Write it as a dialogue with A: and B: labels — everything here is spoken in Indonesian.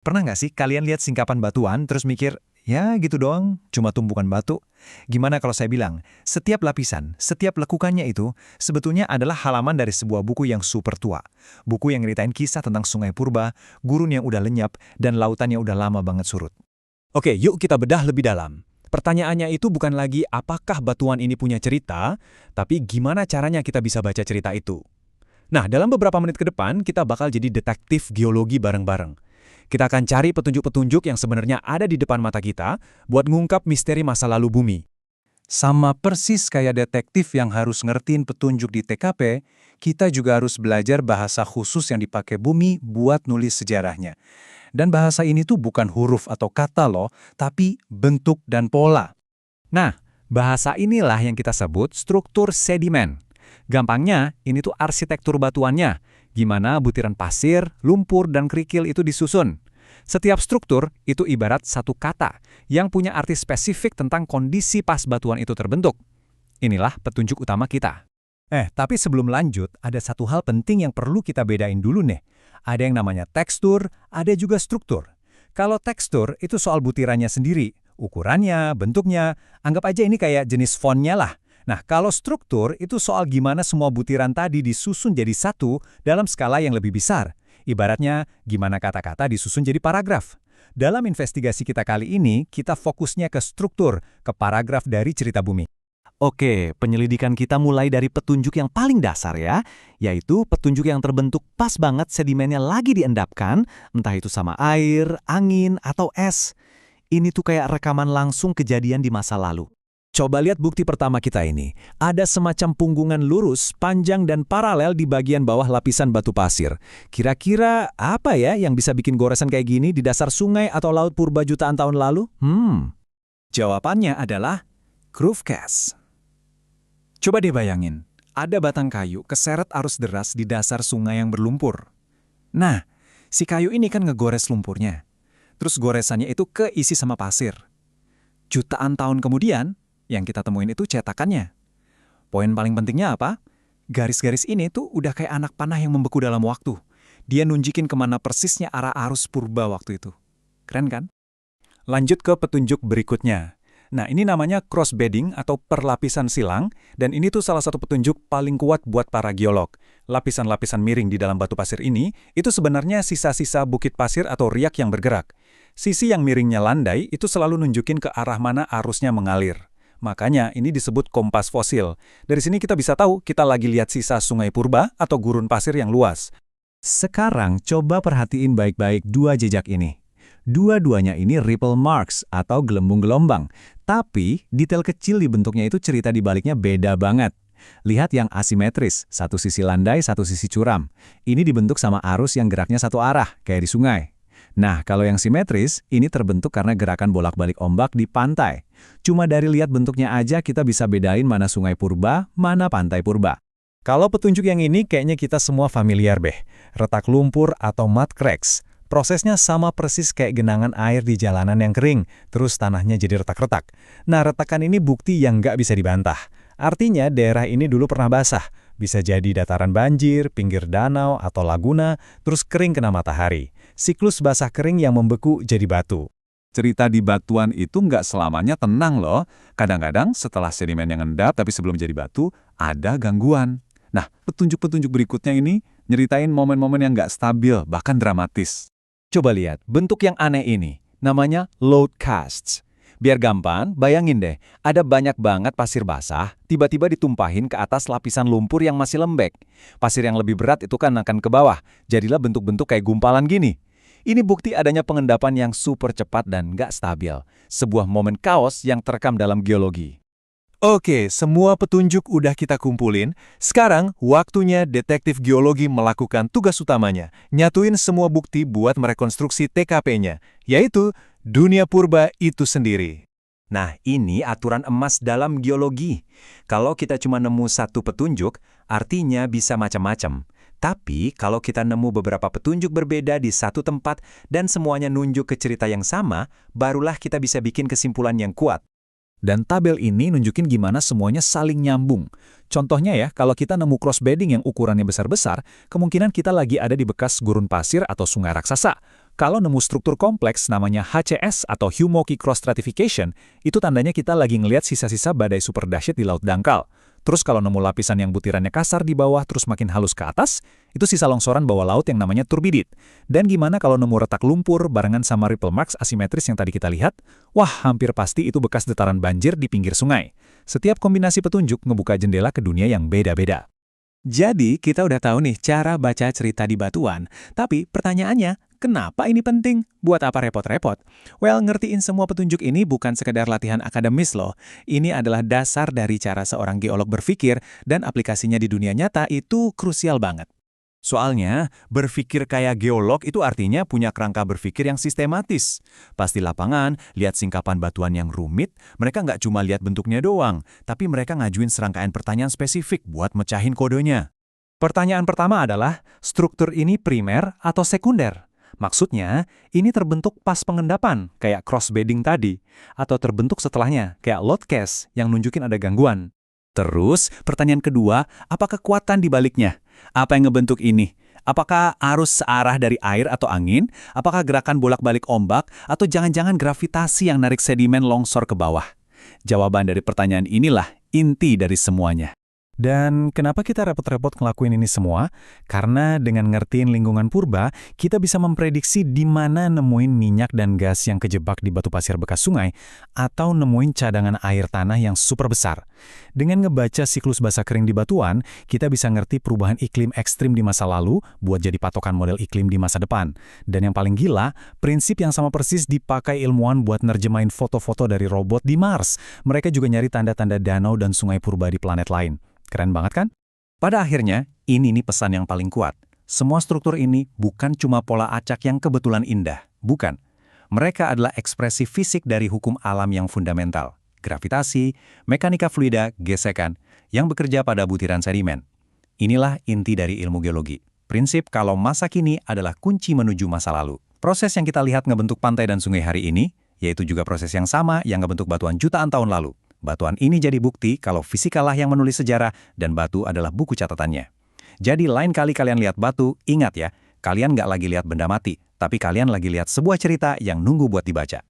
A: Pernah nggak sih kalian lihat singkapan batuan terus mikir, ya gitu doang, cuma tumpukan batu? Gimana kalau saya bilang, setiap lapisan, setiap lekukannya itu sebetulnya adalah halaman dari sebuah buku yang super tua. Buku yang ngeritain kisah tentang sungai purba, gurun yang udah lenyap, dan lautan yang udah lama banget surut.
B: Oke, yuk kita bedah lebih dalam. Pertanyaannya itu bukan lagi apakah batuan ini punya cerita, tapi gimana caranya kita bisa baca cerita itu. Nah, dalam beberapa menit ke depan, kita bakal jadi detektif geologi bareng-bareng. Kita akan cari petunjuk-petunjuk yang sebenarnya ada di depan mata kita buat ngungkap misteri masa lalu bumi.
C: Sama persis kayak detektif yang harus ngertiin petunjuk di TKP, kita juga harus belajar bahasa khusus yang dipakai bumi buat nulis sejarahnya. Dan bahasa ini tuh bukan huruf atau kata loh, tapi bentuk dan pola.
B: Nah, bahasa inilah yang kita sebut struktur sedimen. Gampangnya, ini tuh arsitektur batuannya. Gimana butiran pasir, lumpur, dan kerikil itu disusun. Setiap struktur itu ibarat satu kata yang punya arti spesifik tentang kondisi pas batuan itu terbentuk. Inilah petunjuk utama kita.
A: Tapi sebelum lanjut, ada satu hal penting yang perlu kita bedain dulu nih. Ada yang namanya tekstur, ada juga struktur. Kalau tekstur itu soal butirannya sendiri, ukurannya, bentuknya, anggap aja ini kayak jenis fontnya lah. Nah, kalau struktur itu soal gimana semua butiran tadi disusun jadi satu dalam skala yang lebih besar. Ibaratnya, gimana kata-kata disusun jadi paragraf. Dalam investigasi kita kali ini, kita fokusnya ke struktur, ke paragraf dari cerita bumi.
D: Oke, penyelidikan kita mulai dari petunjuk yang paling dasar ya, yaitu petunjuk yang terbentuk pas banget sedimennya lagi diendapkan, entah itu sama air, angin, atau es. Ini tuh kayak rekaman langsung kejadian di masa lalu.
B: Coba lihat bukti pertama kita ini. Ada semacam punggungan lurus, panjang dan paralel di bagian bawah lapisan batu pasir. Kira-kira apa ya yang bisa bikin goresan kayak gini di dasar sungai atau laut purba jutaan tahun lalu?
C: Jawabannya adalah groove cast. Coba deh bayangin, ada batang kayu keseret arus deras di dasar sungai yang berlumpur. Nah, si kayu ini kan ngegores lumpurnya. Terus goresannya itu keisi sama pasir. Jutaan tahun kemudian, yang kita temuin itu cetakannya. Poin paling pentingnya apa? Garis-garis ini tuh udah kayak anak panah yang membeku dalam waktu. Dia nunjukin kemana persisnya arah arus purba waktu itu. Keren kan?
B: Lanjut ke petunjuk berikutnya. Nah, ini namanya crossbedding atau perlapisan silang, dan ini tuh salah satu petunjuk paling kuat buat para geolog. Lapisan-lapisan miring di dalam batu pasir ini, itu sebenarnya sisa-sisa bukit pasir atau riak yang bergerak. Sisi yang miringnya landai itu selalu nunjukin ke arah mana arusnya mengalir. Makanya ini disebut kompas fosil. Dari sini kita bisa tahu kita lagi lihat sisa sungai purba atau gurun pasir yang luas.
A: Sekarang coba perhatiin baik-baik dua jejak ini. Dua-duanya ini ripple marks atau gelembung gelombang. Tapi detail kecil di bentuknya itu cerita di baliknya beda banget. Lihat yang asimetris, satu sisi landai, satu sisi curam. Ini dibentuk sama arus yang geraknya satu arah, kayak di sungai. Nah, kalau yang simetris, ini terbentuk karena gerakan bolak-balik ombak di pantai. Cuma dari lihat bentuknya aja kita bisa bedain mana sungai purba, mana pantai purba.
B: Kalau petunjuk yang ini kayaknya kita semua familiar beh. Retak lumpur atau mud cracks. Prosesnya sama persis kayak genangan air di jalanan yang kering, terus tanahnya jadi retak-retak. Nah, retakan ini bukti yang nggak bisa dibantah. Artinya daerah ini dulu pernah basah. Bisa jadi dataran banjir, pinggir danau, atau laguna, terus kering kena matahari. Siklus basah kering yang membeku jadi batu.
E: Cerita di batuan itu nggak selamanya tenang loh. Kadang-kadang setelah sedimen yang endap tapi sebelum jadi batu, ada gangguan. Nah, petunjuk-petunjuk berikutnya ini nyeritain momen-momen yang nggak stabil, bahkan dramatis.
D: Coba lihat, bentuk yang aneh ini, namanya load casts. Biar gampang, bayangin deh, ada banyak banget pasir basah, tiba-tiba ditumpahin ke atas lapisan lumpur yang masih lembek. Pasir yang lebih berat itu kan akan ke bawah, jadilah bentuk-bentuk kayak gumpalan gini. Ini bukti adanya pengendapan yang super cepat dan nggak stabil. Sebuah momen kaos yang terekam dalam geologi.
A: Oke, semua petunjuk udah kita kumpulin. Sekarang, waktunya detektif geologi melakukan tugas utamanya. Nyatuin semua bukti buat merekonstruksi TKP-nya, yaitu dunia purba itu sendiri.
D: Nah, ini aturan emas dalam geologi. Kalau kita cuma nemu satu petunjuk, artinya bisa macam-macam. Tapi, kalau kita nemu beberapa petunjuk berbeda di satu tempat dan semuanya nunjuk ke cerita yang sama, barulah kita bisa bikin kesimpulan yang kuat.
C: Dan tabel ini nunjukin gimana semuanya saling nyambung. Contohnya ya, kalau kita nemu crossbedding yang ukurannya besar-besar, kemungkinan kita lagi ada di bekas gurun pasir atau sungai raksasa. Kalau nemu struktur kompleks namanya HCS atau Humoki Cross Stratification, itu tandanya kita lagi ngelihat sisa-sisa badai super dahsyat di laut dangkal. Terus kalau nemu lapisan yang butirannya kasar di bawah terus makin halus ke atas, itu sisa longsoran bawah laut yang namanya turbidit. Dan gimana kalau nemu retak lumpur barengan sama ripple marks asimetris yang tadi kita lihat? Wah, hampir pasti itu bekas dataran banjir di pinggir sungai. Setiap kombinasi petunjuk ngebuka jendela ke dunia yang beda-beda.
D: Jadi, kita udah tahu nih cara baca cerita di batuan. Tapi pertanyaannya, kenapa ini penting? Buat apa repot-repot? Well, ngertiin semua petunjuk ini bukan sekedar latihan akademis loh. Ini adalah dasar dari cara seorang geolog berpikir dan aplikasinya di dunia nyata itu krusial banget.
A: Soalnya, berpikir kayak geolog itu artinya punya kerangka berpikir yang sistematis. Pas di lapangan, lihat singkapan batuan yang rumit, mereka nggak cuma lihat bentuknya doang, tapi mereka ngajuin serangkaian pertanyaan spesifik buat mecahin kodenya. Pertanyaan pertama adalah, struktur ini primer atau sekunder? Maksudnya, ini terbentuk pas pengendapan, kayak crossbedding tadi, atau terbentuk setelahnya, kayak lodcast yang nunjukin ada gangguan. Terus, pertanyaan kedua, apa kekuatan di baliknya? Apa yang ngebentuk ini? Apakah arus searah dari air atau angin? Apakah gerakan bolak-balik ombak? Atau jangan-jangan gravitasi yang narik sedimen longsor ke bawah? Jawaban dari pertanyaan inilah inti dari semuanya. Dan kenapa kita repot-repot ngelakuin ini semua? Karena dengan ngertiin lingkungan purba, kita bisa memprediksi di mana nemuin minyak dan gas yang kejebak di batu pasir bekas sungai, atau nemuin cadangan air tanah yang super besar. Dengan ngebaca siklus basah kering di batuan, kita bisa ngerti perubahan iklim ekstrim di masa lalu buat jadi patokan model iklim di masa depan. Dan yang paling gila, prinsip yang sama persis dipakai ilmuwan buat nerjemahin foto-foto dari robot di Mars. Mereka juga nyari tanda-tanda danau dan sungai purba di planet lain. Keren banget kan? Pada akhirnya, ini nih pesan yang paling kuat. Semua struktur ini bukan cuma pola acak yang kebetulan indah. Bukan. Mereka adalah ekspresi fisik dari hukum alam yang fundamental. Gravitasi, mekanika fluida, gesekan, yang bekerja pada butiran sedimen. Inilah inti dari ilmu geologi. Prinsip kalau masa kini adalah kunci menuju masa lalu. Proses yang kita lihat ngebentuk pantai dan sungai hari ini, yaitu juga proses yang sama yang ngebentuk batuan jutaan tahun lalu. Batuan ini jadi bukti kalau fisikalah yang menulis sejarah dan batu adalah buku catatannya. Jadi lain kali kalian lihat batu, ingat ya, kalian nggak lagi lihat benda mati, tapi kalian lagi lihat sebuah cerita yang nunggu buat dibaca.